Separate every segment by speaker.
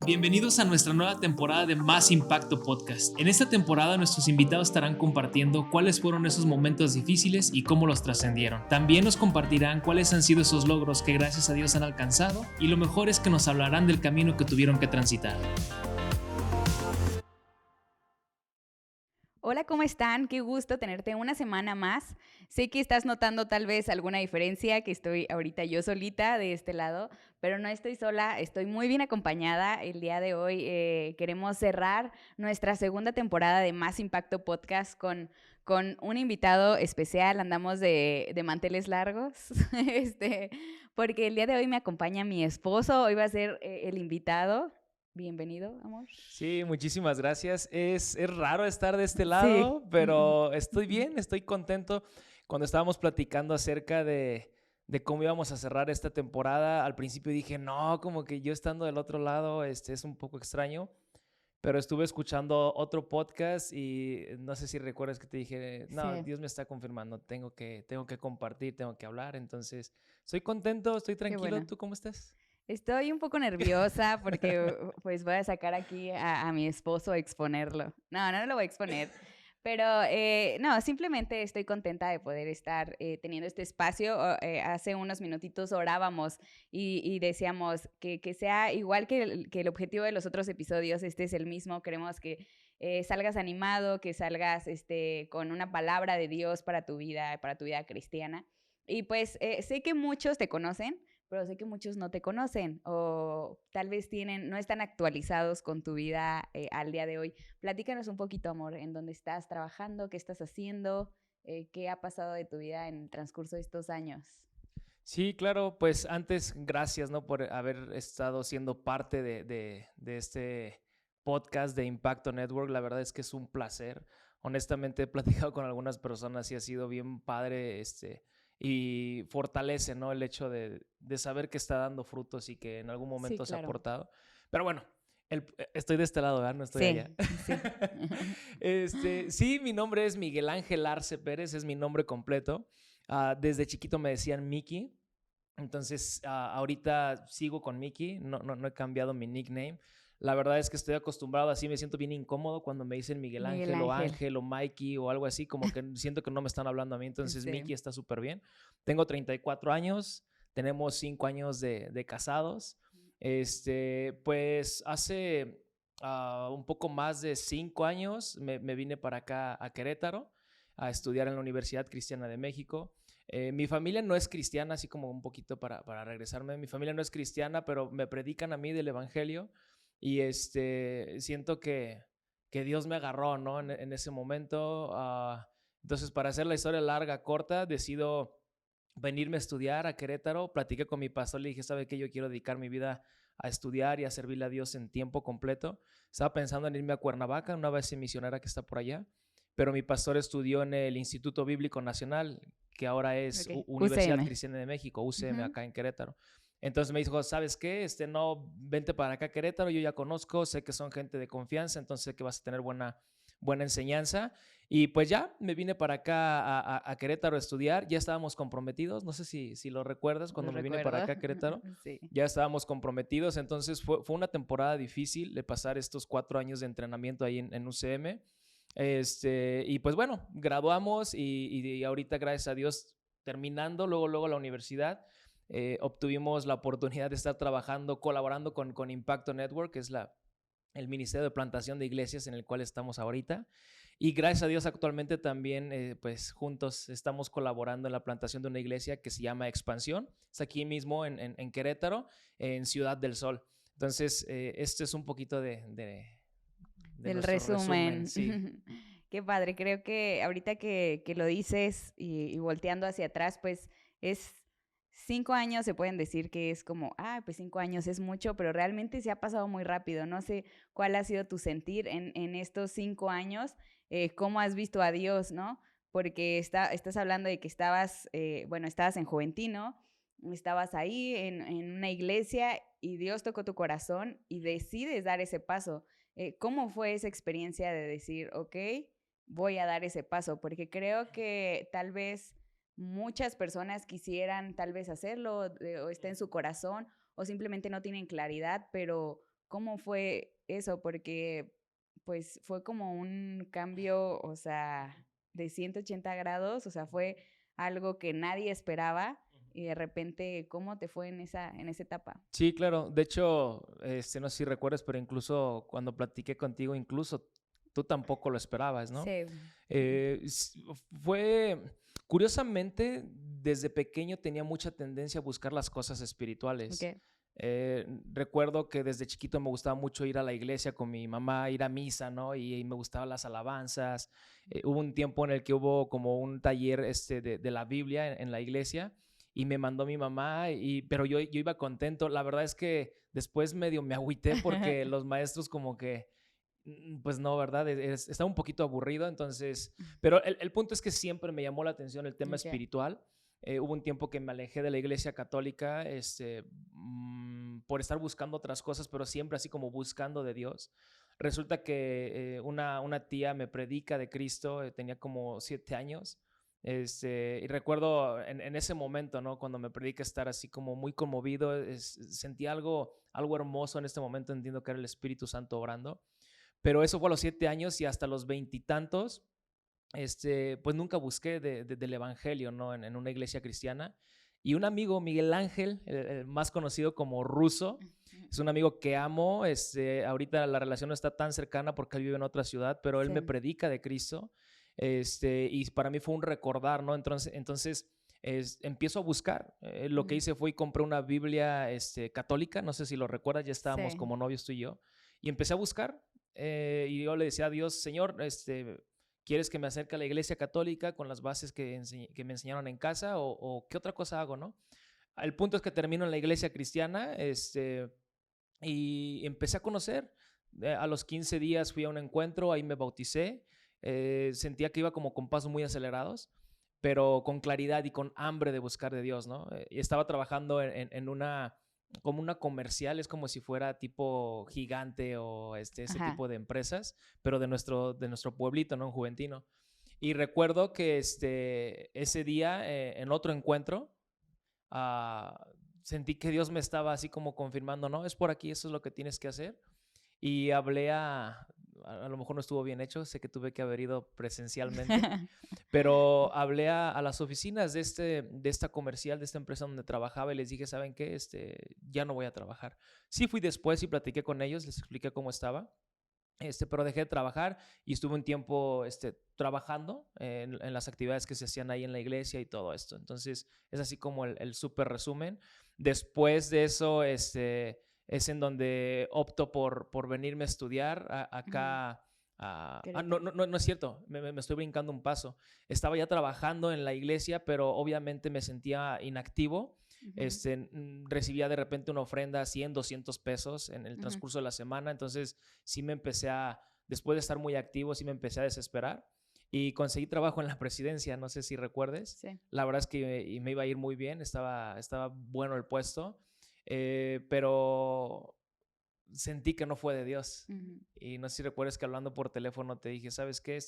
Speaker 1: Bienvenidos a nuestra nueva temporada de Más Impacto Podcast. En esta temporada nuestros invitados estarán compartiendo cuáles fueron esos momentos difíciles y cómo los trascendieron. También nos compartirán cuáles han sido esos logros que gracias a Dios han alcanzado y lo mejor es que nos hablarán del camino que tuvieron que transitar.
Speaker 2: Hola, ¿cómo están? Qué gusto tenerte una semana más. Sé que estás notando tal vez alguna diferencia, que estoy ahorita yo solita de este lado, pero no estoy sola, estoy muy bien acompañada. El día de hoy queremos cerrar nuestra segunda temporada de Más Impacto Podcast con un invitado especial. Andamos de manteles largos, porque el día de hoy me acompaña mi esposo, hoy va a ser el invitado. Bienvenido, amor.
Speaker 1: Sí, muchísimas gracias. Es raro estar de este
Speaker 2: Sí.
Speaker 1: lado, pero estoy bien, estoy contento. Cuando estábamos platicando acerca de cómo íbamos a cerrar esta temporada, al principio dije, no, como que yo estando del otro lado es un poco extraño, pero estuve escuchando otro podcast y no sé si recuerdas que te dije, no,
Speaker 2: Sí,
Speaker 1: Dios me está confirmando, tengo que compartir, tengo que hablar. Entonces, estoy contento, estoy
Speaker 2: qué
Speaker 1: tranquilo.
Speaker 2: bueno.
Speaker 1: ¿Tú cómo estás?
Speaker 2: Estoy un poco nerviosa porque pues voy a sacar aquí a mi esposo a exponerlo. No, no lo voy a exponer, pero no, simplemente estoy contenta de poder estar teniendo este espacio. Hace unos minutitos orábamos y decíamos que sea igual que el objetivo de los otros episodios, este es el mismo. Queremos que salgas animado, que salgas con una palabra de Dios para tu vida cristiana. Y pues sé que muchos te conocen, pero sé que muchos no te conocen o tal vez no están actualizados con tu vida al día de hoy. Platícanos un poquito, amor, en dónde estás trabajando, qué estás haciendo, qué ha pasado de tu vida en el transcurso de estos años.
Speaker 1: Sí, claro, pues antes, gracias, ¿no? Por haber estado siendo parte de este podcast de Impacto Network. La verdad es que es un placer. Honestamente, he platicado con algunas personas y ha sido bien padre, y fortalece, ¿no? El hecho de saber que está dando frutos y que en algún
Speaker 2: Sí,
Speaker 1: momento se ha
Speaker 2: claro.
Speaker 1: aportado. Pero bueno, estoy de este lado, ¿verdad? No estoy allá.
Speaker 2: Sí, sí.
Speaker 1: Sí, mi nombre es Miguel Ángel Arce Pérez, es mi nombre completo. Desde chiquito me decían Mickey, entonces ahorita sigo con Mickey, no he cambiado mi nickname. La verdad es que estoy acostumbrado, así me siento bien incómodo cuando me dicen Miguel
Speaker 2: Miguel
Speaker 1: Ángel o
Speaker 2: Ángel.
Speaker 1: Ángel o Mikey o algo así, como que siento que no me están hablando a mí, entonces
Speaker 2: Sí.
Speaker 1: Mickey está súper bien. Tengo 34 años, tenemos 5 años de casados. Pues hace un poco más de 5 años me vine para acá a Querétaro a estudiar en la Universidad Cristiana de México. Mi familia no es cristiana, así como un poquito para regresarme. Mi familia no es cristiana, pero me predican a mí del evangelio y siento que Dios me agarró, ¿no? En ese momento. Entonces, para hacer la historia larga, corta, decido venirme a estudiar a Querétaro. Platiqué con mi pastor, le dije, ¿sabe qué? Yo quiero dedicar mi vida a estudiar y a servirle a Dios en tiempo completo. Estaba pensando en irme a Cuernavaca, una base misionera que está por allá, pero mi pastor estudió en el Instituto Bíblico Nacional, que ahora es
Speaker 2: Ok.
Speaker 1: Universidad
Speaker 2: UCM.
Speaker 1: Cristiana de México, UCM,
Speaker 2: Ujú.
Speaker 1: acá en Querétaro. Entonces me dijo, ¿sabes qué? No, vente para acá a Querétaro, yo ya conozco, sé que son gente de confianza, entonces sé que vas a tener buena enseñanza. Y pues ya me vine para acá a Querétaro a estudiar, ya estábamos comprometidos, no sé si lo recuerdas,
Speaker 2: Lo
Speaker 1: cuando me vine para
Speaker 2: recuerdo.
Speaker 1: acá a Querétaro,
Speaker 2: Sí.
Speaker 1: ya estábamos comprometidos, entonces fue una temporada difícil de pasar estos 4 años de entrenamiento ahí en UCM. Y pues bueno, graduamos y ahorita, gracias a Dios, terminando luego la universidad, obtuvimos la oportunidad de estar trabajando, colaborando con Impacto Network, que es el Ministerio de Plantación de Iglesias en el cual estamos ahorita. Y gracias a Dios actualmente también, pues juntos estamos colaborando en la plantación de una iglesia que se llama Expansión. Es aquí mismo en Querétaro, en Ciudad del Sol. Entonces, este es un poquito de
Speaker 2: Del
Speaker 1: nuestro resumen,
Speaker 2: resumen.
Speaker 1: sí.
Speaker 2: Qué padre, creo que ahorita que lo dices y volteando hacia atrás, pues es 5 años, se pueden decir que es como, pues 5 años es mucho, pero realmente se ha pasado muy rápido. No sé cuál ha sido tu sentir en estos 5 años, cómo has visto a Dios, ¿no? Porque estás hablando de que estabas en Juventino, estabas ahí en una iglesia y Dios tocó tu corazón y decides dar ese paso. ¿Cómo fue esa experiencia de decir, ok, voy a dar ese paso? Porque creo que tal vez muchas personas quisieran tal vez hacerlo o está en su corazón o simplemente no tienen claridad, pero ¿Cómo fue eso? Porque pues fue como un cambio, o sea, de 180 grados, o sea, fue algo que nadie esperaba y de repente, ¿cómo te fue en esa etapa?
Speaker 1: Sí, claro. De hecho, no sé si recuerdas, pero incluso cuando platiqué contigo, incluso tú tampoco lo esperabas, ¿no?
Speaker 2: Sí.
Speaker 1: Eh, s- Fue, curiosamente, desde pequeño tenía mucha tendencia a buscar las cosas espirituales.
Speaker 2: Ok.
Speaker 1: Recuerdo que desde chiquito me gustaba mucho ir a la iglesia con mi mamá, ir a misa, ¿no? Y me gustaban las alabanzas. Hubo un tiempo en el que hubo como un taller de la Biblia en la iglesia y me mandó mi mamá, pero yo iba contento. La verdad es que después medio me agüité porque los maestros como que pues no, ¿verdad? Estaba un poquito aburrido, entonces, pero el punto es que siempre me llamó la atención el tema
Speaker 2: Ok.
Speaker 1: espiritual. Hubo un tiempo que me alejé de la iglesia católica, por estar buscando otras cosas, pero siempre así como buscando de Dios. Resulta que una tía me predica de Cristo, tenía como 7 años, y recuerdo en ese momento, ¿no? Cuando me predica estar así como muy conmovido, sentí algo hermoso en este momento, entiendo que era el Espíritu Santo obrando. Pero eso fue a los 7 años y hasta los veintitantos, pues nunca busqué del evangelio, ¿no? En una iglesia cristiana. Y un amigo, Miguel Ángel, el más conocido como Ruso, es un amigo que amo. Ahorita la relación no está tan cercana porque él vive en otra ciudad, pero él me
Speaker 2: Sí.
Speaker 1: predica de Cristo. Y para mí fue un recordar, ¿no? Entonces empiezo a buscar. Lo que
Speaker 2: Ujú.
Speaker 1: hice fue y compré una Biblia católica, no sé si lo recuerdas, ya estábamos
Speaker 2: Sí.
Speaker 1: como novios tú y yo. Y empecé a buscar y yo le decía a Dios, Señor, ¿quieres que me acerque a la iglesia católica con las bases que me enseñaron en casa o qué otra cosa hago, no? El punto es que termino en la iglesia cristiana y empecé a conocer. A los 15 días fui a un encuentro, ahí me bauticé. Sentía que iba como con pasos muy acelerados, pero con claridad y con hambre de buscar de Dios, ¿no? Y estaba trabajando en una, como una comercial, es como si fuera tipo Gigante o ese
Speaker 2: Ajá.
Speaker 1: tipo de empresas, pero de nuestro pueblito, ¿no? Un Juventino. Y recuerdo que ese día, en otro encuentro, ah, sentí que Dios me estaba así como confirmando, no, es por aquí, eso es lo que tienes que hacer. Y hablé a lo mejor no estuvo bien hecho, sé que tuve que haber ido presencialmente, pero hablé a las oficinas de esta comercial, de esta empresa donde trabajaba y les dije, ¿saben qué? Ya no voy a trabajar. Sí fui después y platiqué con ellos, les expliqué cómo estaba. Pero dejé de trabajar y estuve un tiempo trabajando en las actividades que se hacían ahí en la iglesia y todo esto. Entonces, es así como el súper resumen. Después de eso, es en donde opto por venirme a estudiar
Speaker 2: Ujú.
Speaker 1: acá. No,
Speaker 2: Querétaro.
Speaker 1: no, no, no es cierto, me estoy brincando un paso. Estaba ya trabajando en la iglesia, pero obviamente me sentía inactivo.
Speaker 2: Ujú.
Speaker 1: Recibía de repente una ofrenda, 100, 200 pesos en el
Speaker 2: Ujú.
Speaker 1: transcurso de la semana. Entonces, sí me empecé después de estar muy activo, sí me empecé a desesperar y conseguí trabajo en la presidencia, no sé si recuerdes.
Speaker 2: Sí.
Speaker 1: La verdad es que me iba a ir muy bien, estaba bueno el puesto, pero sentí que no fue de Dios.
Speaker 2: Ujú.
Speaker 1: Y no sé si recuerdas que hablando por teléfono te dije, ¿sabes qué?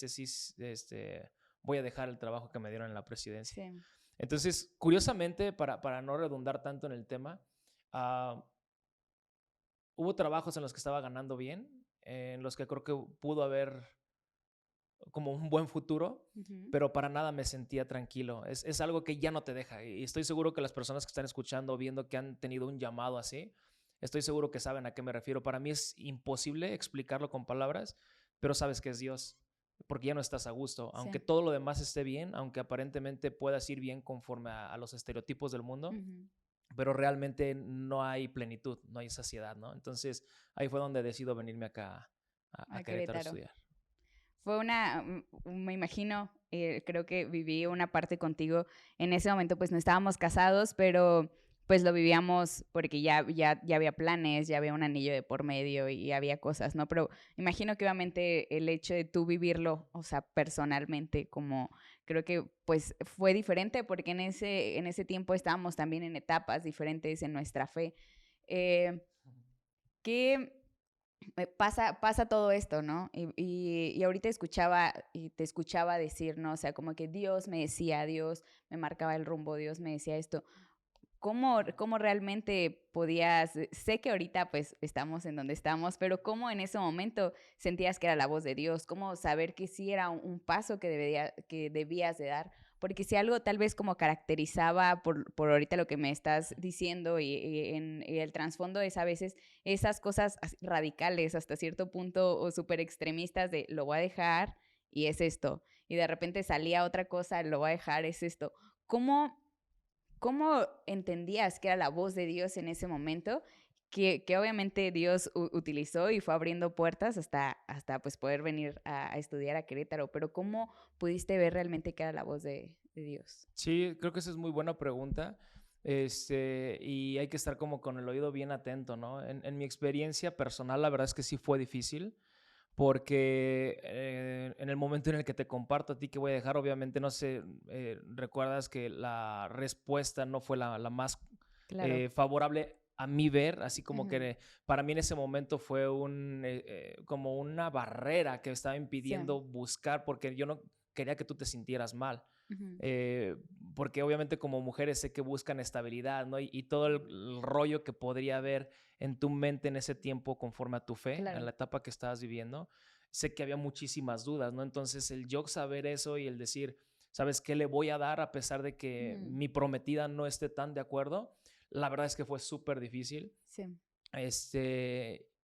Speaker 1: Voy a dejar el trabajo que me dieron en la presidencia.
Speaker 2: Sí.
Speaker 1: Entonces, curiosamente, para no redundar tanto en el tema, uh, hubo trabajos en los que estaba ganando bien, en los que creo que pudo haber como un buen futuro,
Speaker 2: Ujú.
Speaker 1: pero para nada me sentía tranquilo. Es algo que ya no te deja. Y estoy seguro que las personas que están escuchando o viendo que han tenido un llamado así, estoy seguro que saben a qué me refiero. Para mí es imposible explicarlo con palabras, pero sabes que es Dios, porque ya no estás a gusto. Aunque
Speaker 2: Sí.
Speaker 1: todo lo demás esté bien, aunque aparentemente puedas ir bien conforme a los estereotipos del mundo,
Speaker 2: Ujú.
Speaker 1: pero realmente no hay plenitud, no hay saciedad, ¿no? Entonces ahí fue donde decido venirme acá a
Speaker 2: A
Speaker 1: Querétaro a
Speaker 2: Querétaro.
Speaker 1: estudiar.
Speaker 2: Fue me imagino, creo que viví una parte contigo. En ese momento, pues no estábamos casados, pero pues lo vivíamos porque ya había planes, ya había un anillo de por medio y había cosas, ¿no? Pero imagino que obviamente el hecho de tú vivirlo, o sea, personalmente, como creo que pues fue diferente porque en ese tiempo estábamos también en etapas diferentes en nuestra fe. Eh, ¿Qué pasa todo esto, ¿no? Y ahorita te escuchaba decir, ¿no? O sea, como que Dios me decía, Dios me marcaba el rumbo, Dios me decía esto. ¿Cómo realmente podías, sé que ahorita pues estamos en donde estamos, pero cómo en ese momento sentías que era la voz de Dios? ¿Cómo saber que sí era un paso que debías de dar? Porque si algo tal vez como caracterizaba por ahorita lo que me estás diciendo y el trasfondo es a veces esas cosas radicales hasta cierto punto o súper extremistas de lo voy a dejar y es esto. Y de repente salía otra cosa, lo voy a dejar, es esto. ¿Cómo ¿Cómo entendías que era la voz de Dios en ese momento? Que obviamente Dios utilizó y fue abriendo puertas hasta pues poder venir a estudiar a Querétaro, pero ¿cómo pudiste ver realmente que era la voz de Dios?
Speaker 1: Sí, creo que esa es muy buena pregunta. Y hay que estar como con el oído bien atento, ¿no? En mi experiencia personal, la verdad es que sí fue difícil, porque en el momento en el que te comparto a ti que voy a dejar, obviamente no sé, recuerdas que la respuesta no fue la más
Speaker 2: Claro.
Speaker 1: favorable a mi ver, así como
Speaker 2: Ujú.
Speaker 1: que para mí en ese momento fue como una barrera que estaba
Speaker 2: Sí.
Speaker 1: impidiendo buscar, porque yo no quería que tú te sintieras mal.
Speaker 2: Ujú.
Speaker 1: eh, Porque obviamente como mujeres sé que buscan estabilidad, ¿no? Y todo el rollo que podría haber en tu mente en ese tiempo conforme a tu fe, en
Speaker 2: Claro.
Speaker 1: la etapa que estabas viviendo, sé que había muchísimas dudas, ¿no? Entonces el yo saber eso y el decir, ¿sabes qué le voy a dar a pesar de que
Speaker 2: Ujú.
Speaker 1: mi prometida no esté tan de acuerdo? La verdad es que fue súper difícil.
Speaker 2: Sí.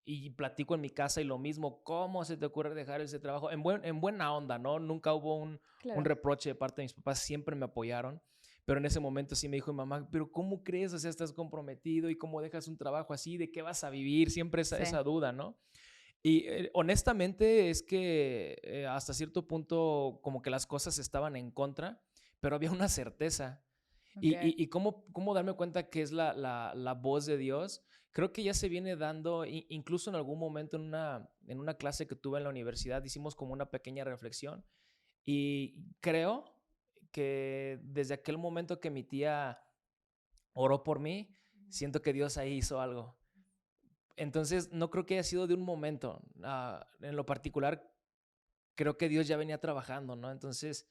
Speaker 1: Y platico en mi casa y lo mismo, ¿cómo se te ocurre dejar ese trabajo? En buena onda, ¿no? Nunca hubo un
Speaker 2: Claro.
Speaker 1: reproche de parte de mis papás, siempre me apoyaron, pero en ese momento sí me dijo mi mamá, pero ¿cómo crees? O sea, estás comprometido y cómo dejas un trabajo así, ¿de qué vas a vivir? Siempre
Speaker 2: Sí.
Speaker 1: esa duda, ¿no? Y honestamente es que hasta cierto punto como que las cosas estaban en contra, pero había una certeza.
Speaker 2: Ok.
Speaker 1: Y cómo darme cuenta que es la voz de Dios, creo que ya se viene dando, incluso en algún momento en una clase que tuve en la universidad, hicimos como una pequeña reflexión y creo que desde aquel momento que mi tía oró por mí, siento que Dios ahí hizo algo. Entonces, no creo que haya sido de un momento. En lo particular, creo que Dios ya venía trabajando, ¿no? Entonces,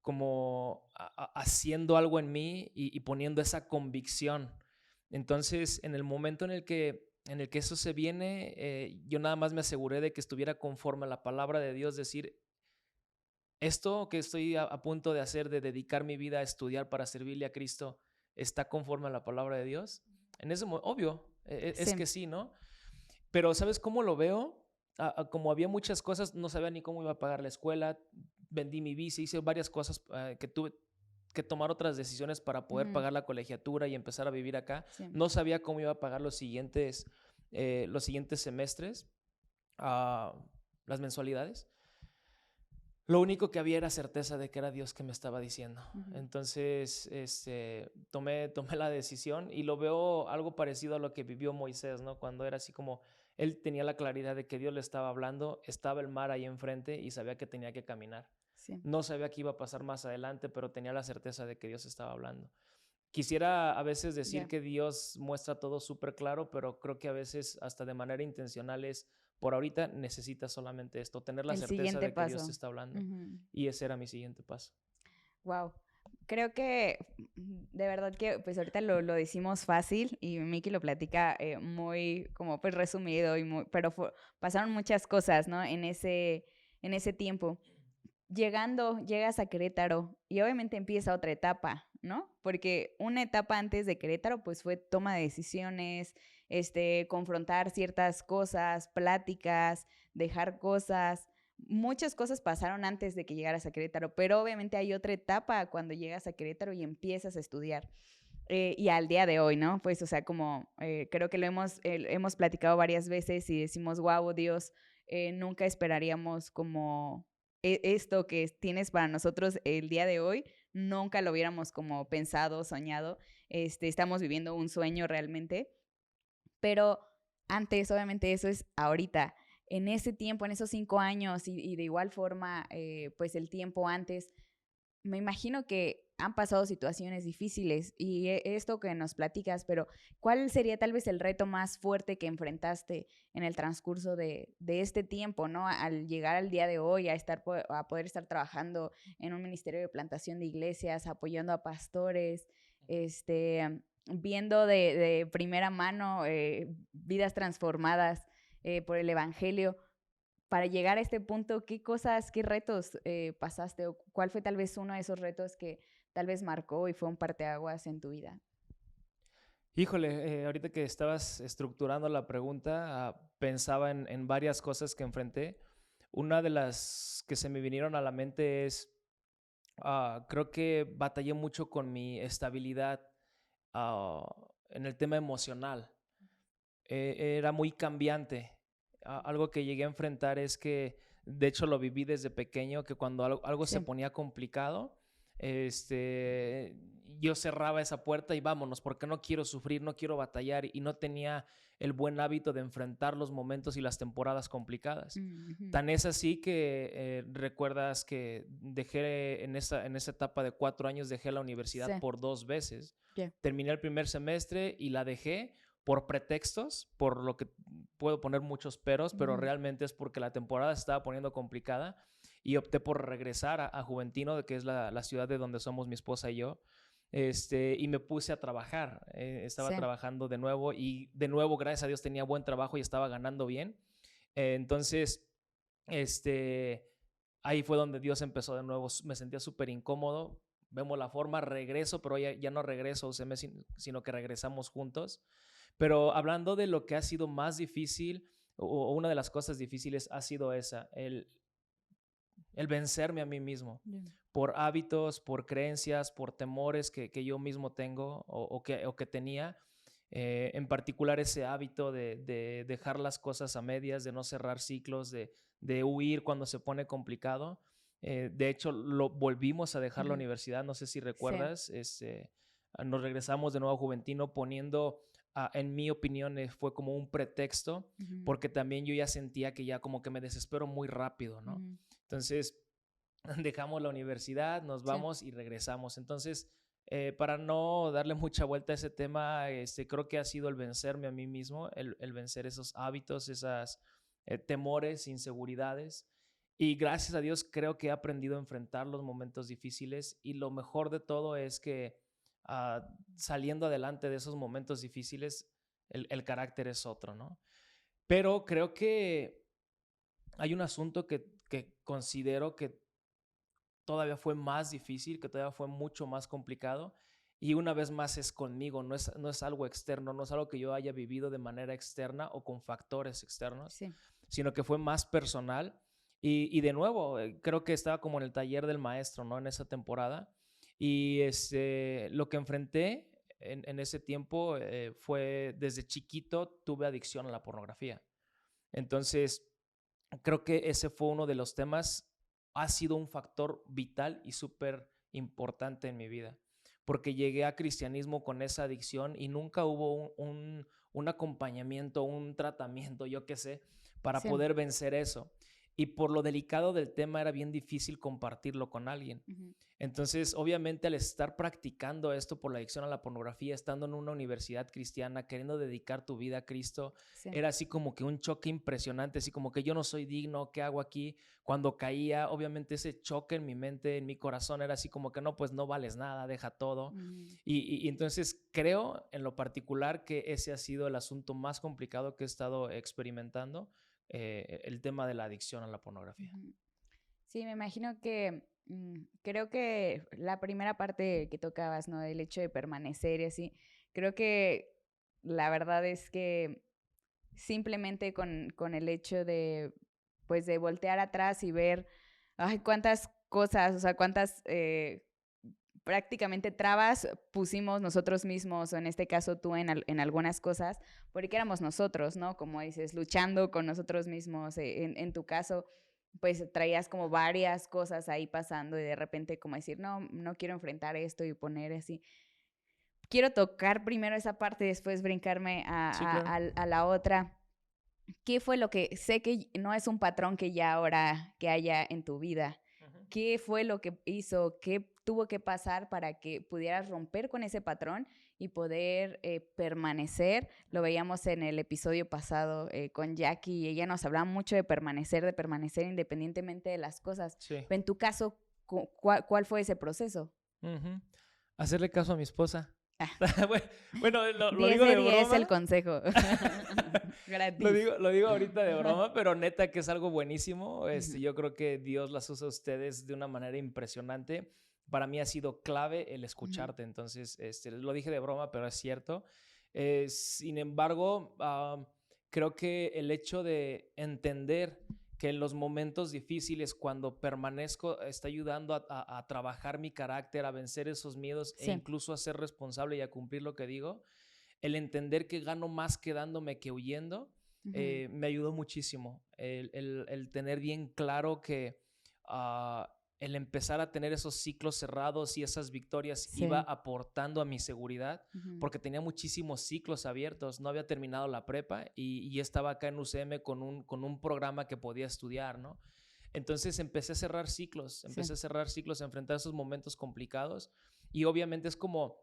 Speaker 1: como haciendo algo en mí y poniendo esa convicción. Entonces, en el momento en el que eso se viene, yo nada más me aseguré de que estuviera conforme a la palabra de Dios, decir, esto que estoy a punto de hacer, de dedicar mi vida a estudiar para servirle a Cristo, ¿está conforme a la palabra de Dios? En ese momento, obvio, es
Speaker 2: Sí.
Speaker 1: que sí, ¿no? Pero ¿sabes cómo lo veo? Como había muchas cosas, no sabía ni cómo iba a pagar la escuela, vendí mi bici, hice varias cosas que tuve que tomar otras decisiones para poder
Speaker 2: Ujú.
Speaker 1: pagar la colegiatura y empezar a vivir acá.
Speaker 2: Sí.
Speaker 1: No sabía cómo iba a pagar los siguientes semestres, ah, las mensualidades. Lo único que había era certeza de que era Dios que me estaba diciendo.
Speaker 2: Ujú.
Speaker 1: Entonces, tomé la decisión y lo veo algo parecido a lo que vivió Moisés, ¿no? Cuando era así como, él tenía la claridad de que Dios le estaba hablando, estaba el mar ahí enfrente y sabía que tenía que caminar.
Speaker 2: Sí.
Speaker 1: No sabía qué iba a pasar más adelante, pero tenía la certeza de que Dios estaba hablando. Quisiera a veces decir
Speaker 2: Ya.
Speaker 1: que Dios muestra todo súper claro, pero creo que a veces hasta de manera intencional es, por ahorita necesitas solamente esto, tener la
Speaker 2: El
Speaker 1: certeza
Speaker 2: siguiente
Speaker 1: de que Dios te
Speaker 2: paso.
Speaker 1: está hablando. Y ese era mi siguiente paso.
Speaker 2: Wow. Creo que de verdad que pues ahorita lo decimos fácil y Miki lo platica muy como pues resumido y muy, pero pasaron muchas cosas, ¿no? En ese tiempo. Llegas a Querétaro y obviamente empieza otra etapa, ¿no? Porque una etapa antes de Querétaro pues fue toma de decisiones, confrontar ciertas cosas, pláticas, dejar cosas. Muchas cosas pasaron antes de que llegaras a Querétaro, pero obviamente hay otra etapa cuando llegas a Querétaro y empiezas a estudiar. Y al día de hoy, ¿no? Pues, o sea, como creo que hemos platicado varias veces y decimos, wow, Dios, nunca esperaríamos como esto que tienes para nosotros el día de hoy, nunca lo hubiéramos como pensado, soñado. Estamos viviendo un sueño realmente, pero antes, obviamente, eso es ahorita. En ese tiempo, en esos 5 años y de igual forma, pues el tiempo antes, me imagino que han pasado situaciones difíciles y esto que nos platicas, pero ¿cuál sería tal vez el reto más fuerte que enfrentaste en el transcurso de este tiempo, ¿no? Al llegar al día de hoy, a poder estar trabajando en un ministerio de plantación de iglesias, apoyando a pastores, viendo de primera mano vidas transformadas por el Evangelio. Para llegar a este punto, ¿qué cosas, qué retos pasaste? ¿O cuál fue tal vez uno de esos retos que tal vez marcó y fue un parteaguas en tu vida?
Speaker 1: Híjole, ahorita que estabas estructurando la pregunta, pensaba en varias cosas que enfrenté. Una de las que se me vinieron a la mente es, creo que batallé mucho con mi estabilidad ah, en el tema emocional. Era muy cambiante. Algo que llegué a enfrentar es que, de hecho lo viví desde pequeño, que cuando algo se
Speaker 2: Sí.
Speaker 1: ponía complicado, yo cerraba esa puerta y vámonos, porque no quiero sufrir, no quiero batallar y no tenía el buen hábito de enfrentar los momentos y las temporadas complicadas.
Speaker 2: Ujú.
Speaker 1: Tan es así que recuerdas que dejé en esa etapa de 4 años, dejé la universidad
Speaker 2: Sí.
Speaker 1: por 2 veces.
Speaker 2: Ya.
Speaker 1: Terminé el primer semestre y la dejé por pretextos, por lo que puedo poner muchos peros, pero
Speaker 2: Ujú.
Speaker 1: realmente es porque la temporada se estaba poniendo complicada y opté por regresar a Juventino, que es la ciudad de donde somos mi esposa y yo. Y me puse a trabajar. Estaba
Speaker 2: Sí.
Speaker 1: trabajando de nuevo y de nuevo, gracias a Dios, tenía buen trabajo y estaba ganando bien. Entonces, este, ahí fue donde Dios empezó de nuevo. Me sentía súper incómodo. Vemos la forma, regreso, pero ya no regreso a UCM, sino que regresamos juntos. Pero hablando de lo que ha sido más difícil, o una de las cosas difíciles ha sido esa, el vencerme a mí mismo
Speaker 2: Ya.
Speaker 1: por hábitos, por creencias, por temores que yo mismo tengo o que tenía. En particular ese hábito de dejar las cosas a medias, de no cerrar ciclos, de huir cuando se pone complicado. De hecho, lo volvimos a dejar la
Speaker 2: Ujú.
Speaker 1: universidad, no sé si
Speaker 2: Sí.
Speaker 1: recuerdas, nos regresamos de nuevo a Juventino poniendo, en mi opinión, fue como un pretexto,
Speaker 2: Ujú.
Speaker 1: porque también yo ya sentía que ya como que me desespero muy rápido, ¿no?
Speaker 2: Ujú.
Speaker 1: Entonces, dejamos la universidad, nos
Speaker 2: Sí.
Speaker 1: vamos y regresamos. Entonces, para no darle mucha vuelta a ese tema, creo que ha sido el vencerme a mí mismo, el vencer esos hábitos, esas temores, inseguridades. Y gracias a Dios creo que he aprendido a enfrentar los momentos difíciles y lo mejor de todo es que saliendo adelante de esos momentos difíciles, el carácter es otro, ¿no? Pero creo que hay un asunto que considero que todavía fue más difícil, que todavía fue mucho más complicado. Y una vez más es conmigo, no es algo externo, no es algo que yo haya vivido de manera externa o con factores externos,
Speaker 2: Sí.
Speaker 1: sino que fue más personal. Y de nuevo, creo que estaba como en el taller del maestro, ¿no? En esa temporada. Y lo que enfrenté en ese tiempo fue desde chiquito tuve adicción a la pornografía. Entonces, creo que ese fue uno de los temas, ha sido un factor vital y súper importante en mi vida, porque llegué a cristianismo con esa adicción y nunca hubo un acompañamiento, un tratamiento, yo qué sé, para
Speaker 2: Sí.
Speaker 1: poder vencer eso. Y por lo delicado del tema era bien difícil compartirlo con alguien.
Speaker 2: Ujú.
Speaker 1: Entonces, obviamente, al estar practicando esto por la adicción a la pornografía, estando en una universidad cristiana, queriendo dedicar tu vida a Cristo,
Speaker 2: Sí.
Speaker 1: era así como que un choque impresionante, así como que yo no soy digno, ¿qué hago aquí? Cuando caía, obviamente ese choque en mi mente, en mi corazón, era así como que no, pues no vales nada, deja todo.
Speaker 2: Ujú.
Speaker 1: Y entonces creo en lo particular que ese ha sido el asunto más complicado que he estado experimentando, el tema de la adicción a la pornografía.
Speaker 2: Ujú. Sí, me imagino que creo que la primera parte que tocabas, ¿no? Del hecho de permanecer y así, creo que la verdad es que simplemente con el hecho de, pues, de voltear atrás y ver, ay, cuántas cosas, o sea, cuántas prácticamente trabas pusimos nosotros mismos, o en este caso tú en algunas cosas, porque éramos nosotros, ¿no? Como dices, luchando con nosotros mismos. En tu caso, pues traías como varias cosas ahí pasando y de repente como decir, no, no quiero enfrentar esto y poner así. Quiero tocar primero esa parte y después brincarme
Speaker 1: Sí, claro.
Speaker 2: a la otra. ¿Qué fue lo que sé que no es un patrón que ya ahora que haya en tu vida?
Speaker 1: Ujú.
Speaker 2: ¿Qué fue lo que hizo? ¿Qué tuvo que pasar para que pudieras romper con ese patrón y poder permanecer? Lo veíamos en el episodio pasado con Jackie y ella nos hablaba mucho de permanecer independientemente de las cosas.
Speaker 1: Sí.
Speaker 2: En tu caso, ¿cuál fue ese proceso?
Speaker 1: Ujú. Hacerle caso a mi esposa. Bueno, lo
Speaker 2: 10
Speaker 1: digo
Speaker 2: de
Speaker 1: de
Speaker 2: 10 el
Speaker 1: broma.
Speaker 2: consejo. Gratis.
Speaker 1: Lo digo ahorita de broma, pero neta que es algo buenísimo.
Speaker 2: Ujú,
Speaker 1: Yo creo que Dios las usa a ustedes de una manera impresionante. Para mí ha sido clave el
Speaker 2: ujú.
Speaker 1: escucharte. Entonces, lo dije de broma, pero es cierto. Sin embargo, creo que el hecho de entender que en los momentos difíciles, cuando permanezco, está ayudando a trabajar mi carácter, a vencer esos miedos e
Speaker 2: Sí.
Speaker 1: incluso a ser responsable y a cumplir lo que digo. El entender que gano más quedándome que huyendo,
Speaker 2: Ujú.
Speaker 1: me ayudó muchísimo. El tener bien claro que el empezar a tener esos ciclos cerrados y esas victorias iba
Speaker 2: Sí.
Speaker 1: aportando a mi seguridad,
Speaker 2: Ujú.
Speaker 1: porque tenía muchísimos ciclos abiertos. No había terminado la prepa y estaba acá en UCM con un programa que podía estudiar, ¿no? Entonces empecé a cerrar ciclos,
Speaker 2: Sí.
Speaker 1: a enfrentar esos momentos complicados y obviamente es como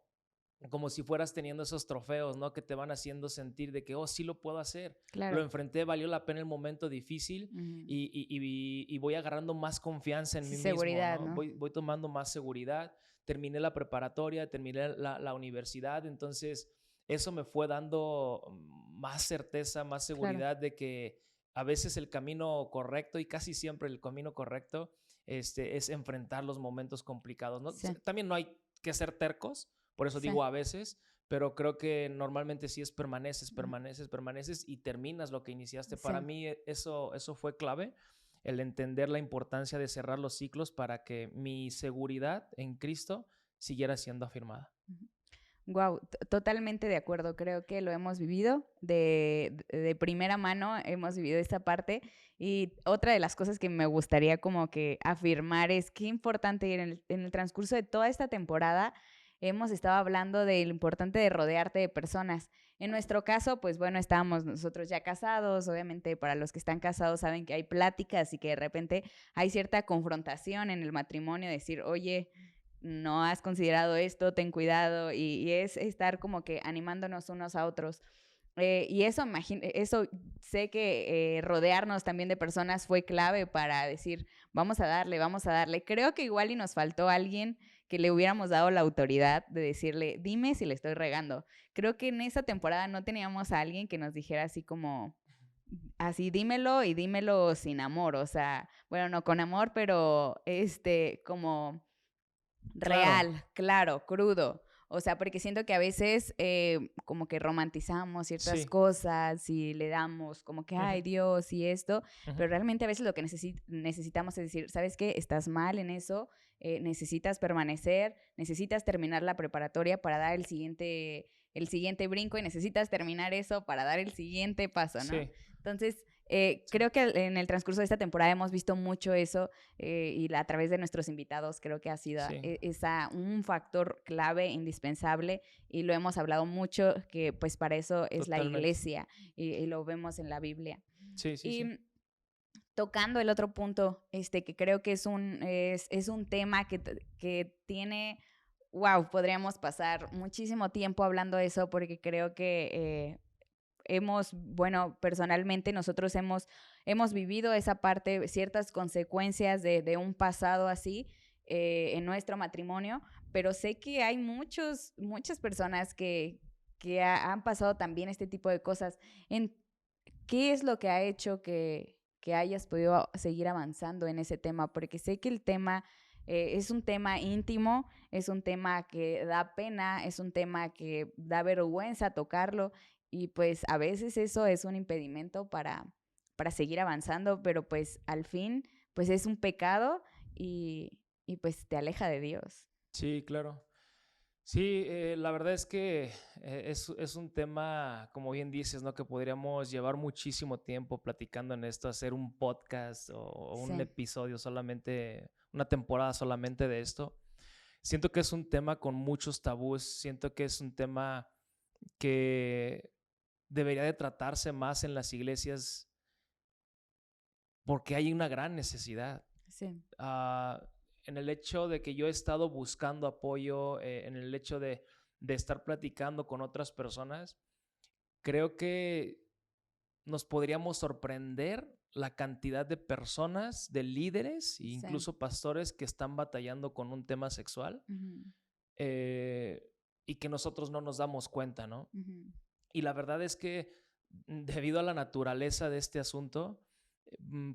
Speaker 1: si fueras teniendo esos trofeos, ¿no? Que te van haciendo sentir de que, oh, sí lo puedo hacer. Lo
Speaker 2: Claro.
Speaker 1: enfrenté, valió la pena el momento difícil
Speaker 2: Ujú.
Speaker 1: y voy agarrando más confianza en
Speaker 2: Sí,
Speaker 1: mí mismo,
Speaker 2: seguridad,
Speaker 1: ¿no?
Speaker 2: ¿no?
Speaker 1: Voy tomando más seguridad. Terminé la preparatoria, terminé la universidad, entonces eso me fue dando más certeza, más
Speaker 2: Claro.
Speaker 1: seguridad de que a veces el camino correcto y casi siempre el camino correcto es enfrentar los momentos complicados, ¿no?
Speaker 2: Sí.
Speaker 1: También no hay que ser tercos, por eso
Speaker 2: Sí.
Speaker 1: digo a veces, pero creo que normalmente sí es
Speaker 2: Ujú.
Speaker 1: permaneces y terminas lo que iniciaste. Para
Speaker 2: Sí.
Speaker 1: mí eso fue clave, el entender la importancia de cerrar los ciclos para que mi seguridad en Cristo siguiera siendo afirmada.
Speaker 2: Wow, totalmente de acuerdo. Creo que lo hemos vivido de primera mano, hemos vivido esta parte. Y otra de las cosas que me gustaría como que afirmar es qué importante en el transcurso de toda esta temporada hemos estado hablando de lo importante de rodearte de personas. En nuestro caso, pues bueno, estábamos nosotros ya casados. Obviamente, para los que están casados saben que hay pláticas y que de repente hay cierta confrontación en el matrimonio, decir, oye, no has considerado esto, ten cuidado, y es estar como que animándonos unos a otros. Y eso sé que rodearnos también de personas fue clave para decir, vamos a darle, vamos a darle. Creo que igual y nos faltó alguien que le hubiéramos dado la autoridad de decirle, dime si le estoy regando. Creo que en esa temporada no teníamos a alguien que nos dijera así como, así dímelo y dímelo sin amor, o sea, bueno, no con amor, pero como
Speaker 1: Claro,
Speaker 2: real, claro, crudo. O sea, porque siento que a veces como que romantizamos ciertas
Speaker 1: sí.
Speaker 2: cosas y le damos como que,
Speaker 1: Ujú,
Speaker 2: ay Dios y esto,
Speaker 1: ujú.
Speaker 2: pero realmente a veces lo que necesitamos es decir, ¿sabes qué? Estás mal en eso, necesitas permanecer, necesitas terminar la preparatoria para dar el siguiente brinco y necesitas terminar eso para dar el siguiente paso, ¿no?
Speaker 1: Sí,
Speaker 2: Entonces,
Speaker 1: sí,
Speaker 2: creo que en el transcurso de esta temporada hemos visto mucho eso y a través de nuestros invitados creo que ha sido
Speaker 1: sí,
Speaker 2: un factor clave, indispensable, y lo hemos hablado mucho, que pues para eso es la
Speaker 1: totalmente.
Speaker 2: iglesia y lo vemos en la Biblia.
Speaker 1: Sí, sí,
Speaker 2: Y
Speaker 1: sí.
Speaker 2: tocando el otro punto, que creo que es un tema que tiene, wow, podríamos pasar muchísimo tiempo hablando de eso porque creo que bueno, personalmente nosotros hemos vivido esa parte, ciertas consecuencias de un pasado así en nuestro matrimonio, pero sé que hay muchas personas que han pasado también este tipo de cosas. En, ¿Qué es lo que ha hecho que hayas podido seguir avanzando en ese tema? Porque sé que el tema es un tema íntimo, es un tema que da pena, es un tema que da vergüenza tocarlo y pues a veces eso es un impedimento para seguir avanzando, pero pues al fin pues es un pecado y pues te aleja de Dios.
Speaker 1: Sí, claro. Sí, la verdad es que es un tema, como bien dices, ¿no? Que podríamos llevar muchísimo tiempo platicando en esto, hacer un podcast o un
Speaker 2: Sí,
Speaker 1: episodio solamente, una temporada solamente de esto. Siento que es un tema con muchos tabús, siento que es un tema que debería de tratarse más en las iglesias porque hay una gran necesidad.
Speaker 2: sí,
Speaker 1: ah, en el hecho de que yo he estado buscando apoyo, en el hecho de estar platicando con otras personas, creo que nos podríamos sorprender la cantidad de personas, de líderes e
Speaker 2: sí.
Speaker 1: incluso pastores que están batallando con un tema sexual.
Speaker 2: Ujú.
Speaker 1: Eh, y que nosotros no nos damos cuenta, ¿no?
Speaker 2: Ujú.
Speaker 1: Y la verdad es que debido a la naturaleza de este asunto,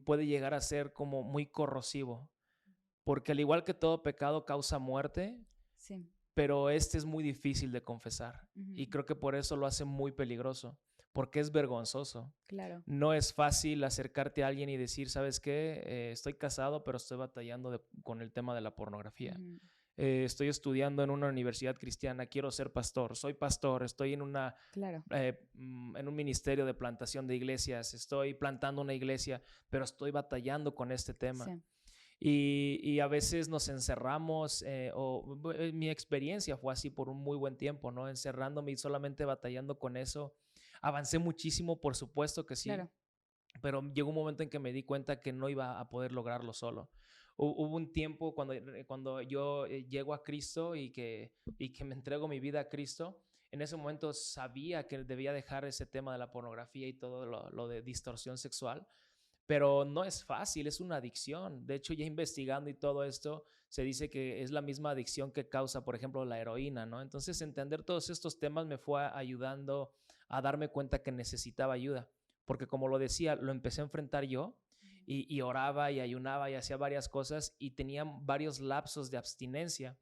Speaker 1: puede llegar a ser como muy corrosivo, porque al igual que todo pecado causa muerte,
Speaker 2: Sí.
Speaker 1: pero este es muy difícil de confesar y
Speaker 2: Ujú.
Speaker 1: creo que por eso lo hace muy peligroso, porque es vergonzoso.
Speaker 2: Claro.
Speaker 1: No es fácil acercarte a alguien y decir, ¿sabes qué? Estoy casado, pero estoy batallando con el tema de la pornografía.
Speaker 2: Ujú.
Speaker 1: Estoy estudiando en una universidad cristiana, quiero ser pastor, soy pastor, estoy
Speaker 2: Claro.
Speaker 1: en un ministerio de plantación de iglesias, estoy plantando una iglesia, pero estoy batallando con este tema.
Speaker 2: Sí.
Speaker 1: Y a veces nos encerramos, mi experiencia fue así por un muy buen tiempo, ¿no? Encerrándome y solamente batallando con eso. Avancé muchísimo, por supuesto que sí,
Speaker 2: Claro.
Speaker 1: pero llegó un momento en que me di cuenta que no iba a poder lograrlo solo. Hubo un tiempo cuando yo llego a Cristo y que me entrego mi vida a Cristo. En ese momento sabía que debía dejar ese tema de la pornografía y todo lo de distorsión sexual, pero no es fácil, es una adicción. De hecho, ya investigando y todo esto, se dice que es la misma adicción que causa, por ejemplo, la heroína, ¿no? Entonces, entender todos estos temas me fue ayudando a darme cuenta que necesitaba ayuda, porque como lo decía, lo empecé a enfrentar yo y oraba y ayunaba y hacía varias cosas y tenía varios lapsos de abstinencia.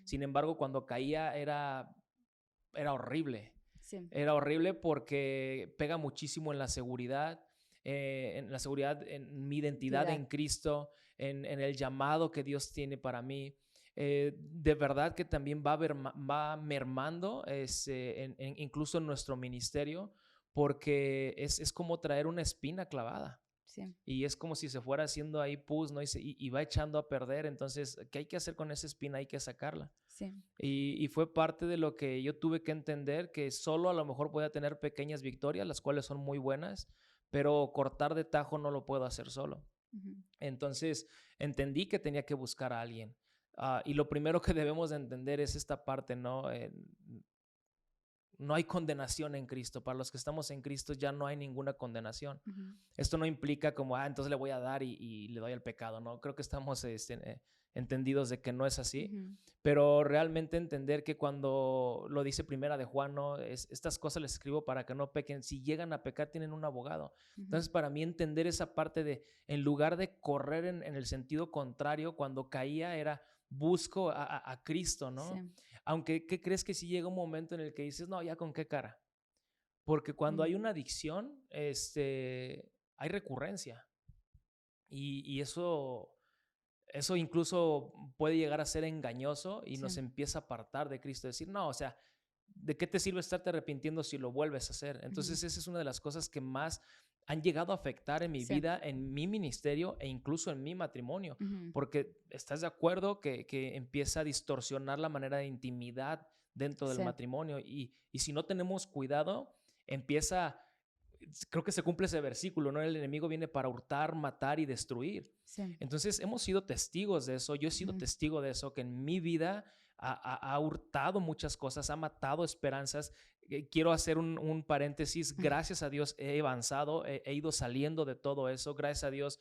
Speaker 1: Sin embargo, cuando caía era horrible.
Speaker 2: Sí.
Speaker 1: Era horrible porque pega muchísimo en la seguridad, en mi identidad
Speaker 2: Identidad.
Speaker 1: en Cristo, en el llamado que Dios tiene para mí. De verdad que también va mermando incluso en nuestro ministerio, porque es como traer una espina clavada.
Speaker 2: Sí.
Speaker 1: Y es como si se fuera haciendo ahí pus, ¿no? Y va echando a perder. Entonces, ¿qué hay que hacer con esa espina? Hay que sacarla.
Speaker 2: Sí.
Speaker 1: Y fue parte de lo que yo tuve que entender, que solo a lo mejor voy a tener pequeñas victorias, las cuales son muy buenas, pero cortar de tajo no lo puedo hacer solo.
Speaker 2: Ujú.
Speaker 1: Entonces entendí que tenía que buscar a alguien. Y lo primero que debemos de entender es esta parte, ¿no? No hay condenación en Cristo. Para los que estamos en Cristo ya no hay ninguna condenación.
Speaker 2: Ujú.
Speaker 1: Esto no implica como, entonces le voy a dar y le doy al pecado, ¿no? Creo que estamos entendidos de que no es así,
Speaker 2: Ujú.
Speaker 1: pero realmente entender que cuando lo dice Primera de Juan, ¿no? Estas cosas les escribo para que no pequen. Si llegan a pecar, tienen un abogado. Entonces,
Speaker 2: Ujú.
Speaker 1: para mí entender esa parte de, en lugar de correr en el sentido contrario, cuando caía era busco a Cristo, ¿no?
Speaker 2: Sí.
Speaker 1: Aunque, ¿qué crees que si llega un momento en el que dices, no, ya con qué cara? Porque cuando hay
Speaker 2: Ujú.
Speaker 1: una adicción, hay recurrencia. Y eso incluso puede llegar a ser engañoso y
Speaker 2: Sí.
Speaker 1: nos empieza a apartar de Cristo. Decir, no, o sea, ¿de qué te sirve estarte arrepintiendo si lo vuelves a hacer?
Speaker 2: Ujú.
Speaker 1: Entonces, esa es una de las cosas que más han llegado a afectar en mi
Speaker 2: Sí.
Speaker 1: vida, en mi ministerio e incluso en mi matrimonio.
Speaker 2: Ujú.
Speaker 1: Porque estás de acuerdo que empieza a distorsionar la manera de intimidad dentro del
Speaker 2: Sí.
Speaker 1: matrimonio. Y si no tenemos cuidado, empieza, creo que se cumple ese versículo, ¿no? El enemigo viene para hurtar, matar y destruir.
Speaker 2: Sí.
Speaker 1: Entonces, hemos sido testigos de eso. Yo he sido
Speaker 2: Ujú.
Speaker 1: testigo de eso, que en mi vida ha hurtado muchas cosas, ha matado esperanzas. Quiero hacer un paréntesis. Gracias a Dios he avanzado, he ido saliendo de todo eso. Gracias a Dios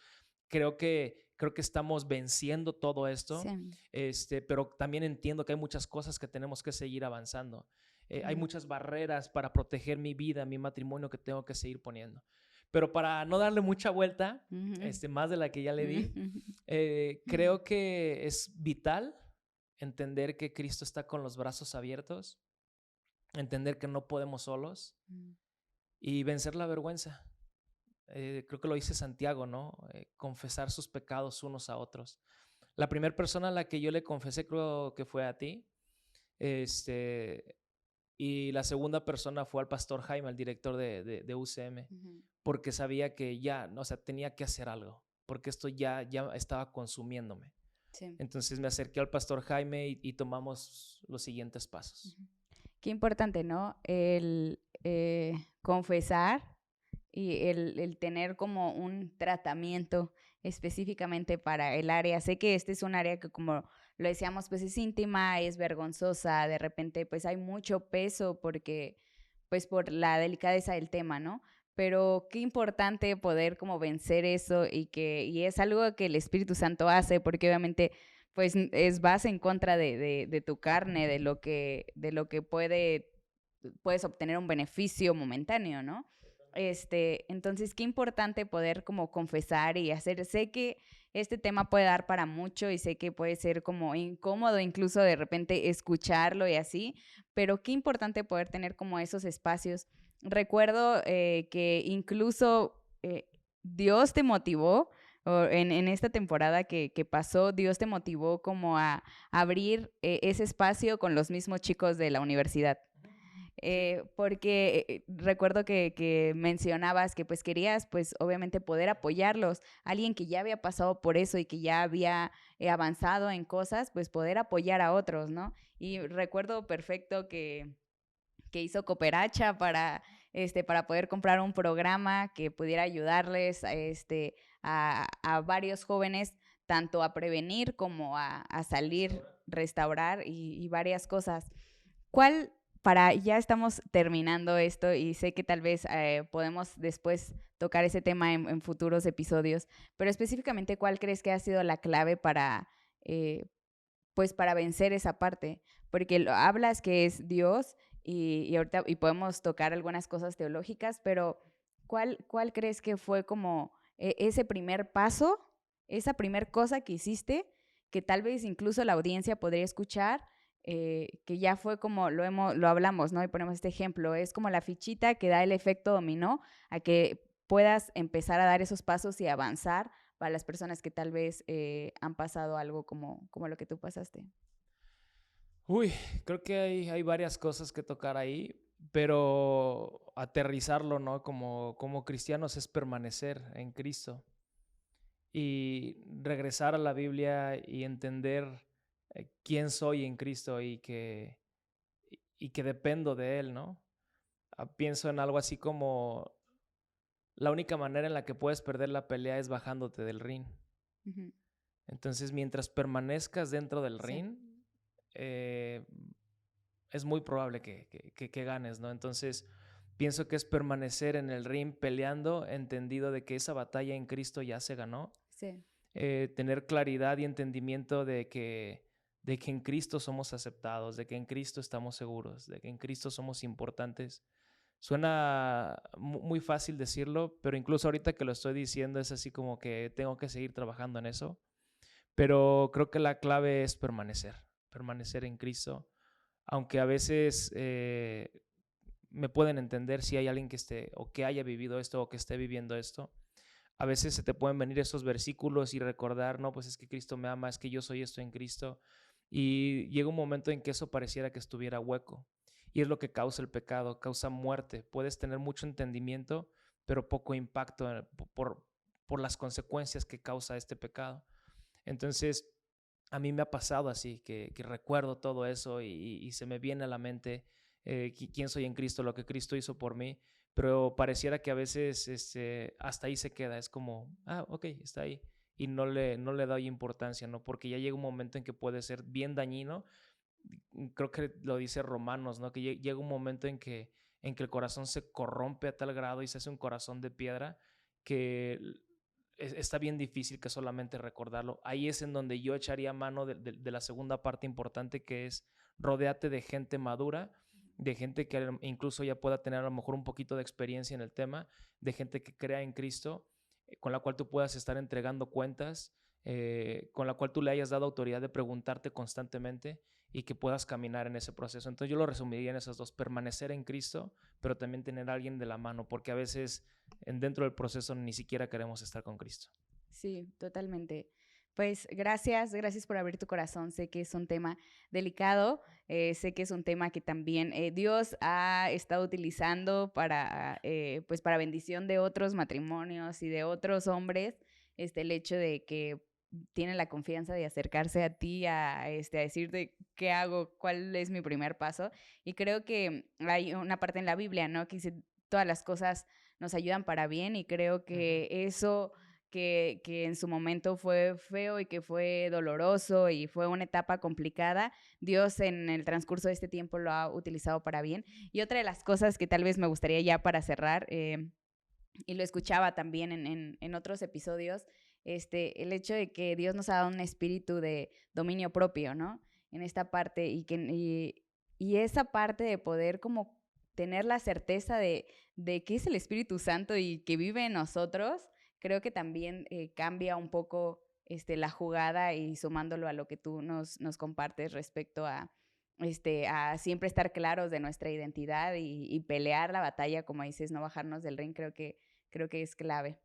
Speaker 1: creo que estamos venciendo todo esto,
Speaker 2: Sí.
Speaker 1: pero también entiendo que hay muchas cosas que tenemos que seguir avanzando. Hay
Speaker 2: Ujú.
Speaker 1: muchas barreras para proteger mi vida, mi matrimonio que tengo que seguir poniendo. Pero para no darle mucha vuelta,
Speaker 2: Ujú.
Speaker 1: más de la que ya le di,
Speaker 2: Ujú.
Speaker 1: creo que es vital entender que Cristo está con los brazos abiertos, entender que no podemos solos
Speaker 2: Ujú.
Speaker 1: y vencer la vergüenza. Creo que lo dice Santiago, ¿no? Confesar sus pecados unos a otros. La primera persona a la que yo le confesé creo que fue a ti. Este, y la segunda persona fue al pastor Jaime, al director de UCM,
Speaker 2: Ujú.
Speaker 1: porque sabía que ya, o sea, tenía que hacer algo, porque esto ya estaba consumiéndome.
Speaker 2: Sí.
Speaker 1: Entonces me acerqué al pastor Jaime y tomamos los siguientes pasos.
Speaker 2: Ujú. Qué importante, ¿no? El confesar y el tener como un tratamiento específicamente para el área. Sé que este es un área que, como lo decíamos, pues es íntima, es vergonzosa, de repente pues hay mucho peso porque, pues por la delicadeza del tema, ¿no? Pero qué importante poder como vencer eso y es algo que el Espíritu Santo hace, porque obviamente pues vas en contra de tu carne, de lo que puedes obtener un beneficio momentáneo, ¿no? Entonces, qué importante poder como confesar y hacer. Sé que este tema puede dar para mucho y sé que puede ser como incómodo incluso de repente escucharlo y así, pero qué importante poder tener como esos espacios. Recuerdo que incluso Dios te motivó, o en esta temporada que pasó, Dios te motivó como a abrir ese espacio con los mismos chicos de la universidad. Porque recuerdo que mencionabas que pues querías pues obviamente poder apoyarlos, alguien que ya había pasado por eso y que ya había avanzado en cosas, pues poder apoyar a otros, ¿no? Y recuerdo perfecto que hizo Cooperacha para poder comprar un programa que pudiera ayudarles a varios jóvenes tanto a prevenir como a salir, restaurar y varias cosas. ¿Cuál, ya estamos terminando esto y sé que tal vez podemos después tocar ese tema en futuros episodios, pero específicamente, ¿cuál crees que ha sido la clave eh, pues para vencer esa parte? Porque hablas que es Dios y ahorita y podemos tocar algunas cosas teológicas, pero ¿cuál crees que fue como ese primer paso, esa primer cosa que hiciste, que tal vez incluso la audiencia podría escuchar, que ya fue como lo hablamos, ¿no? Y ponemos este ejemplo, es como la fichita que da el efecto dominó a que puedas empezar a dar esos pasos y avanzar para las personas que tal vez han pasado algo como lo que tú pasaste.
Speaker 1: Uy, creo que hay varias cosas que tocar ahí, pero aterrizarlo, ¿no? Como cristianos es permanecer en Cristo y regresar a la Biblia y entender quién soy en Cristo y que dependo de Él, ¿no? Pienso en algo así como la única manera en la que puedes perder la pelea es bajándote del ring.
Speaker 2: Ujú.
Speaker 1: Entonces, mientras permanezcas dentro del
Speaker 2: Sí.
Speaker 1: ring, es muy probable que ganes, ¿no? Entonces, pienso que es permanecer en el ring peleando, entendido de que esa batalla en Cristo ya se ganó.
Speaker 2: Sí.
Speaker 1: Tener claridad y entendimiento de que en Cristo somos aceptados, de que en Cristo estamos seguros, de que en Cristo somos importantes. Suena muy fácil decirlo, pero incluso ahorita que lo estoy diciendo es así como que tengo que seguir trabajando en eso. Pero creo que la clave es permanecer en Cristo, aunque a veces me pueden entender si hay alguien que esté o que haya vivido esto o que esté viviendo esto. A veces se te pueden venir esos versículos y recordar, no, pues es que Cristo me ama, es que yo soy esto en Cristo. Y llega un momento en que eso pareciera que estuviera hueco. Y es lo que causa el pecado, causa muerte. Puedes tener mucho entendimiento, pero poco impacto por las consecuencias que causa este pecado. Entonces, a mí me ha pasado así, que recuerdo todo eso y se me viene a la mente quién soy en Cristo, lo que Cristo hizo por mí, pero pareciera que a veces hasta ahí se queda, es como, ok, está ahí, y no le doy importancia, ¿no? Porque ya llega un momento en que puede ser bien dañino, creo que lo dice Romanos, ¿no? Que llega un momento en que el corazón se corrompe a tal grado y se hace un corazón de piedra que está bien difícil que solamente recordarlo. Ahí es en donde yo echaría mano de la segunda parte importante, que es rodéate de gente madura, de gente que incluso ya pueda tener a lo mejor un poquito de experiencia en el tema, de gente que crea en Cristo, con la cual tú puedas estar entregando cuentas, con la cual tú le hayas dado autoridad de preguntarte constantemente y que puedas caminar en ese proceso. Entonces yo lo resumiría en esas dos: permanecer en Cristo, pero también tener a alguien de la mano, porque a veces dentro del proceso ni siquiera queremos estar con Cristo.
Speaker 2: Sí, totalmente. Pues gracias por abrir tu corazón. Sé que es un tema delicado, sé que es un tema que también Dios ha estado utilizando pues para bendición de otros matrimonios y de otros hombres, el hecho de que tienen la confianza de acercarse a ti a decirte qué hago, cuál es mi primer paso. Y creo que hay una parte en la Biblia, ¿no? Que dice todas las cosas nos ayudan para bien y creo que eso que en su momento fue feo y que fue doloroso y fue una etapa complicada, Dios en el transcurso de este tiempo lo ha utilizado para bien. Y otra de las cosas que tal vez me gustaría ya para cerrar, y lo escuchaba también en otros episodios, el hecho de que Dios nos ha dado un espíritu de dominio propio, ¿no? En esta parte y esa parte de poder como tener la certeza de que es el Espíritu Santo y que vive en nosotros, creo que también cambia un poco la jugada y sumándolo a lo que tú nos compartes respecto a siempre estar claros de nuestra identidad y pelear la batalla, como dices, no bajarnos del ring, creo que es clave.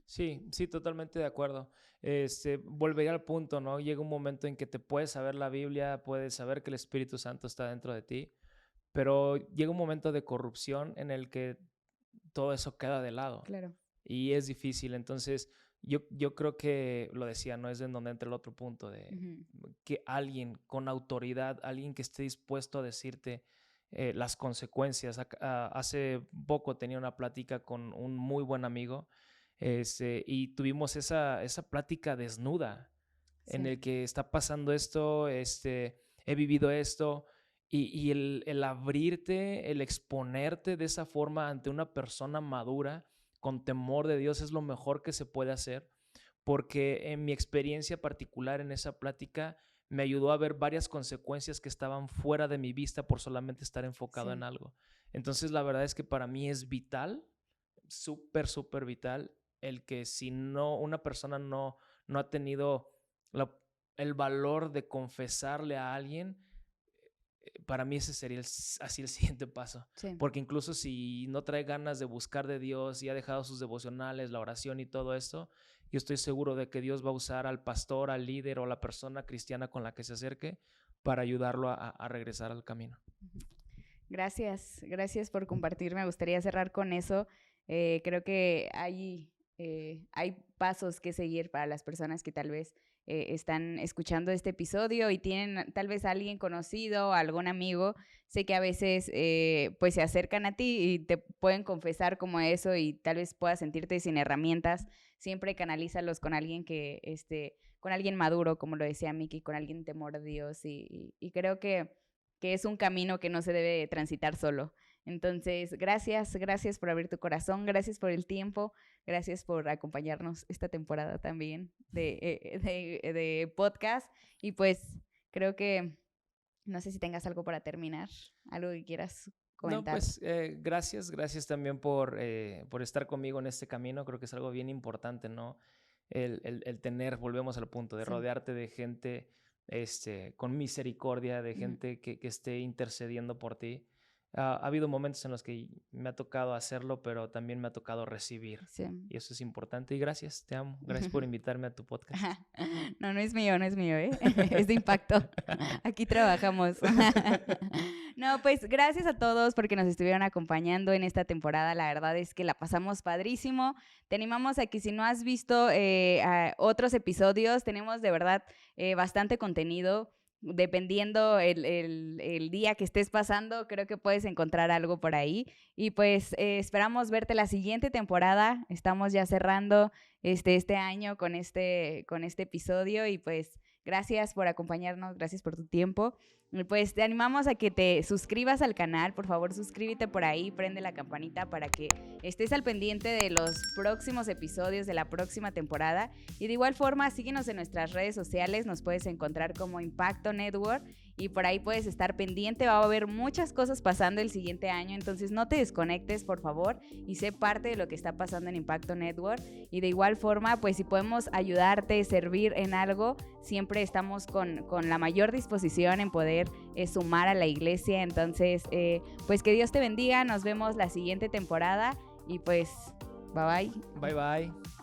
Speaker 1: Sí, totalmente de acuerdo. Volvería al punto, ¿no? Llega un momento en que te puedes saber la Biblia, puedes saber que el Espíritu Santo está dentro de ti, pero llega un momento de corrupción en el que todo eso queda de lado.
Speaker 2: Claro.
Speaker 1: Y es difícil. Entonces, yo creo que, lo decía, no es en donde entra el otro punto de que alguien con autoridad, alguien que esté dispuesto a decirte las consecuencias. Hace poco tenía una plática con un muy buen amigo y tuvimos esa plática desnuda en el que está pasando esto, he vivido esto. Y el abrirte, el exponerte de esa forma ante una persona madura, con temor de Dios, es lo mejor que se puede hacer, porque en mi experiencia particular en esa plática me ayudó a ver varias consecuencias que estaban fuera de mi vista por solamente estar enfocado en algo. Entonces, la verdad es que para mí es vital, súper vital, el que si no, una persona no ha tenido el valor de confesarle a alguien, para mí ese sería así el siguiente paso. Sí. Porque incluso si no trae ganas de buscar de Dios y ha dejado sus devocionales, la oración y todo esto, yo estoy seguro de que Dios va a usar al pastor, al líder o la persona cristiana con la que se acerque para ayudarlo a regresar al camino.
Speaker 2: Gracias por compartir. Me gustaría cerrar con eso. Creo que hay pasos que seguir para las personas que tal vez están escuchando este episodio y tienen tal vez a alguien conocido o algún amigo. Sé que a veces pues se acercan a ti y te pueden confesar como eso y tal vez puedas sentirte sin herramientas. Siempre canalízalos con alguien con alguien maduro, como lo decía Miki, con alguien temor de Dios y creo que es un camino que no se debe transitar solo. Entonces, gracias por abrir tu corazón, gracias por el tiempo, gracias por acompañarnos esta temporada también de podcast. Y pues creo que, no sé si tengas algo para terminar, algo que quieras comentar.
Speaker 1: No, pues gracias también por estar conmigo en este camino. Creo que es algo bien importante, ¿no? El tener, volvemos al punto, de rodearte de gente con misericordia, de gente que esté intercediendo por ti. Ha habido momentos en los que me ha tocado hacerlo, pero también me ha tocado recibir. Sí. Y eso es importante. Y gracias, te amo. Gracias por invitarme a tu podcast.
Speaker 2: No es mío, ¿eh? Es de Impacto. Aquí trabajamos. No, pues gracias a todos porque nos estuvieron acompañando en esta temporada. La verdad es que la pasamos padrísimo. Te animamos a que si no has visto otros episodios, tenemos de verdad bastante contenido. Dependiendo el día que estés pasando, creo que puedes encontrar algo por ahí. Y pues esperamos verte la siguiente temporada. Estamos ya cerrando este año con este episodio y pues gracias por acompañarnos, gracias por tu tiempo. Y pues te animamos a que te suscribas al canal, por favor suscríbete por ahí, prende la campanita para que estés al pendiente de los próximos episodios de la próxima temporada. Y de igual forma síguenos en nuestras redes sociales, nos puedes encontrar como Impacto Network y por ahí puedes estar pendiente, va a haber muchas cosas pasando el siguiente año, entonces no te desconectes por favor y sé parte de lo que está pasando en Impacto Network. Y de igual forma pues si podemos ayudarte, servir en algo, siempre estamos con la mayor disposición en poder sumar a la iglesia. Entonces pues que Dios te bendiga, nos vemos la siguiente temporada y pues bye bye.
Speaker 1: Bye bye.